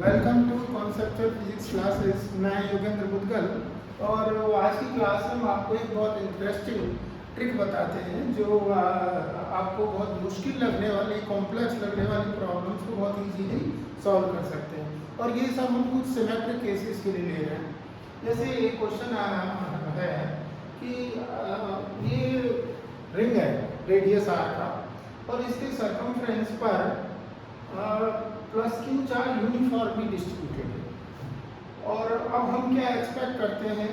Welcome to conceptual physics classes. मैं योगेंद्र मुदगल और आज की क्लास में हम आपको एक बहुत इंटरेस्टिंग ट्रिक बताते हैं जो आपको बहुत मुश्किल लगने वाली, कॉम्प्लेक्स लगने वाली प्रॉब्लम्स को बहुत इजीली सॉल्व कर सकते हैं। और ये सब हम कुछ सिमेट्रिक केसेस के लिए ले रहे हैं। जैसे एक क्वेश्चन आ रहा है कि ये रिंग है रेडियस आर का और इसके सरकमफ्रेंस पर plus Q charge uniformly distributed है। और अब हम क्या एक्सपेक्ट करते हैं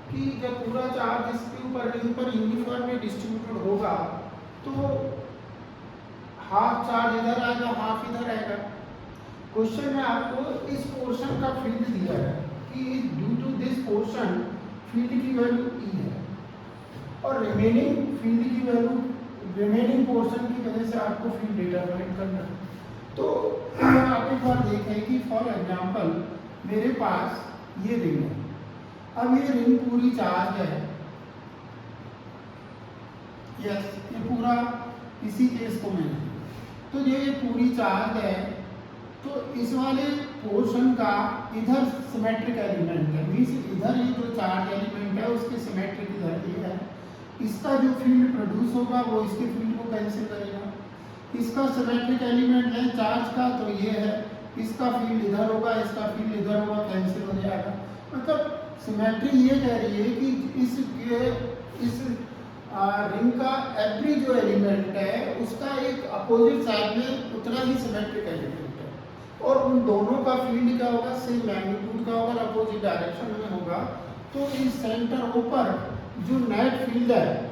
कि जब पूरा चार्ज इसके ऊपर रिंग पर यूनिफॉर्मली डिस्ट्रीब्यूटेड होगा तो हाफ चार्ज इधर आएगा, हाफ इधर आएगा। क्वेश्चन में आपको इस पोर्शन का फील्ड दिया है कि due to this portion field की वैल्यू ई है और रिमेनिंग फील्ड की वैल्यू, रिमेनिंग पोर्शन की वजह से आपको फील्ड डिटरमाइन करना है। तो आप एक बार देखें कि फॉर एग्जांपल मेरे पास ये रिंग है। अब ये रिंग पूरी चार्ज है, यस, ये पूरा इसी केस को मैंने, तो ये पूरी चार्ज है। तो इस वाले पोर्शन का इधर सिमेट्रिक एलिमेंट है, मीन्स इधर ये जो चार्ज एलिमेंट है उसके सिमेट्रिक इधर ये है। इसका जो फील्ड प्रोड्यूस होगा वो इसके फील्ड को कैंसिल करेगा। इसका सिमेट्रिक एलिमेंट है चार्ज का, तो ये है, इसका फील्ड इधर होगा, इसका फील्ड इधर होगा, कैंसिल हो जाएगा। मतलब सिमेट्री ये कह रही है कि इस रिंग का एवरी जो एलिमेंट है उसका एक अपोजिट साइड में उतना ही सिमेट्रिक एलिमेंट है और उन दोनों का फील्ड क्या होगा, सेम मैग्नीट्यूड का होगा, अपोजिट डायरेक्शन में होगा। तो इस सेंटर ओ पर जो नेट फील्ड है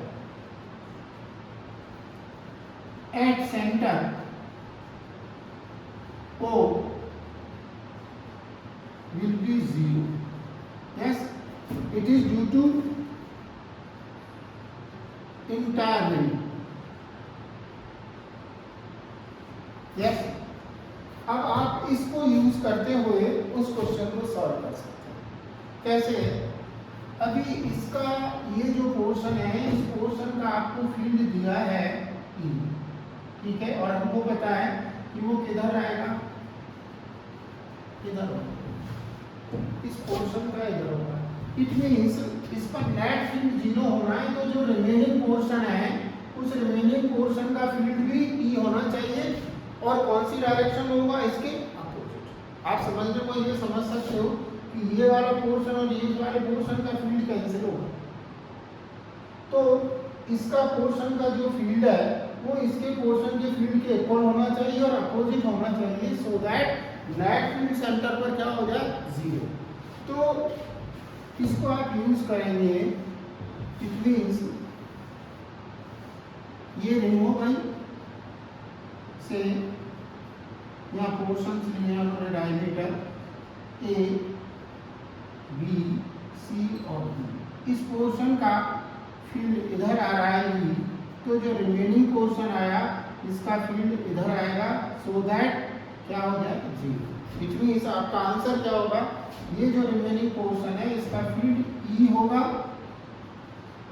at center O will be 0. Yes, it is due to entire ring. Yes, अब आप इसको यूज करते हुए उस क्वेश्चन को सॉल्व कर सकते हैं। कैसे? अभी इसका ये जो पोर्शन है, इस पोर्शन का आपको फील्ड दिया है E, ठीक है, और हमको पता है कि वो किधर आएगा, इधर होगा, इस पोर्शन का इधर होगा। इट मीन्स इसका नेट फील्ड 0 होना है, तो जो रिमेनिंग पोर्शन है उस रिमेनिंग पोर्शन का फील्ड भी ई होना चाहिए और कौन सी डायरेक्शन में होगा, इसके अपोजिट। आप समझने को ये समझ सकते हो कि ये वाला पोर्शन और ये वाले पोर्शन का फील्ड कैंसिल होगा, तो इसका पोर्शन का जो फील्ड है वो इसके पोर्शन के फील्ड के इक्वल होना चाहिए और अपोजिट होना चाहिए, so that net field centre पर क्या हो जाए, 0। तो इसको आप यूज करेंगे, इट मीन्स ये रिंग हो गई से यहाँ पोर्शन लिए हमने डायमीटर ए, बी, सी और डी। इस पोर्शन का फील्ड इधर आ रहा है ई, तो जो रिमेनिंग पोर्शन आया इसका फील्ड इधर आएगा, सो दैट क्या हो जाएगा, 0। विच मीन्स आपका आंसर क्या होगा, ये जो रिमेनिंग पोर्शन है इसका फील्ड ई होगा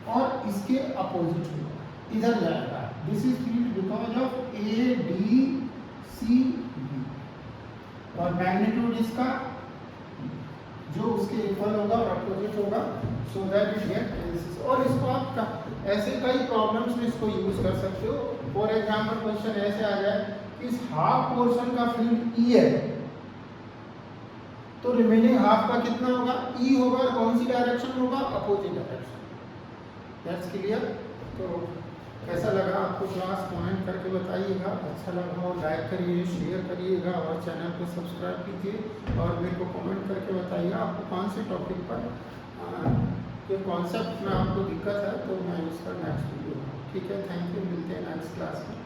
और इसके अपोजिट होगा, इधर जाएगा। This is field because of A, D, C, D और मैग्नीट्यूड इसका जो उसके इक्वल होगा और अपोजिट होगा, so that it get analysis. और इसको आप ऐसे कई प्रॉब्लम्स में इसको यूज कर सकते हो। फॉर एग्जांपल क्वेश्चन ऐसे आ जाए, इस हाफ पोर्शन का फील्ड ई है, तो रिमेनिंग हाफ का कितना होगा, ई होगा और कौन सी डायरेक्शन होगा, अपोजिट डायरेक्शन। That's clear. तो कैसा लगा आपको क्लास, कमेंट करके बताइएगा। अच्छा लगा हो लाइक करिए, शेयर करिएगा और चैनल को सब्सक्राइब कीजिए और मेरे को कमेंट करके बताइए आपको कौन से टॉपिक पर ये कॉन्सेप्ट में आपको दिक्कत है, तो मैं उसका नेक्स्ट वीडियो। ठीक है, थैंक यू, मिलते हैं नेक्स्ट क्लास में।